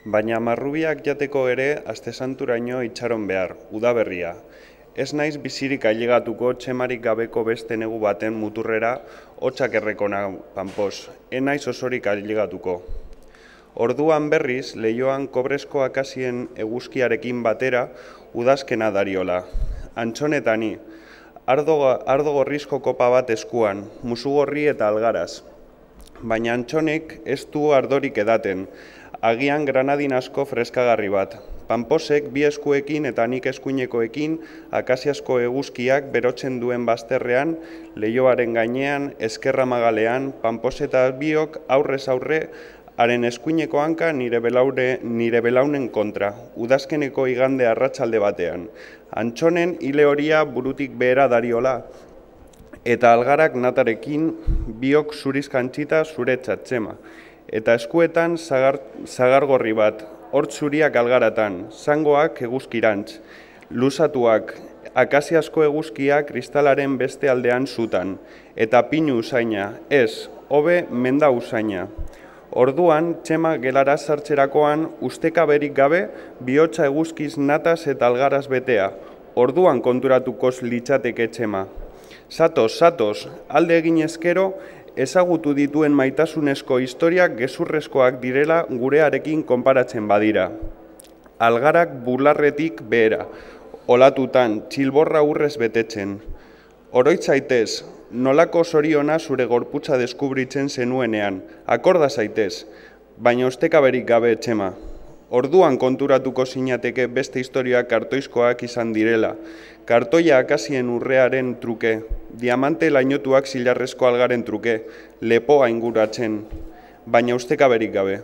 Baina marrubiak jateko ere astesanturaino itxaron behar, udaberria. Ez naiz bizirik ailegatuko txemarik gabeko beste negu baten muturrera hotsak errekona panpos, naiz osorik ailegatuko. Orduan berriz, leioan kobrezko akazien eguzkiarekin batera udazkena dariola. Antxonetani, ardo gorrizko kopa bat eskuan, musugorri eta algaraz. Baina antxonek ez du ardorik edaten, agian granadin asko freskagarri bat. Panposek bi eskuekin eta nik eskuinekoekin akaziasko eguzkiak berotzen duen bazterrean, leioaren gainean, eskerra magalean, Pampos eta biok aurrez aurre, haren eskuineko hanka nire belaunen kontra, udazkeneko igande arratsalde batean. Antxonen hile horia burutik behera dariola, eta algarak natarekin biok zuriz kantzita zure txatxema. Eta eskuetan zagargorri bat, hortz zuriak algaratan, zangoak eguzkirantz, luzatuak, akaziasko eguzkiak kristalaren beste aldean zutan, eta pinu usaina, ez, hobe menda usaina. Orduan, txema gelara sartzerakoan, ustekaberik gabe, bihotza eguzkiz nataz eta algaraz betea. Orduan konturatukoz litzateke txema. Zatoz, alde egin ezkero, ezagutu dituen maitasunezko historiak gezurrezkoak direla gurearekin konparatzen badira. Algarak bularretik behera, olatutan, txilborra urrez betetzen. Oroitz zaitez, nolako zoriona zure gorputza deskubritzen zenuenean, akorda zaitez, baina ostekaberik gabe txema. Orduan konturatuko zinateke beste historiak kartoizkoak izan direla, kartoia akazien urrearen truke, diamante lainotuak zilarrezko algaren truke, lepoa inguratzen, baina ustekaberik gabe.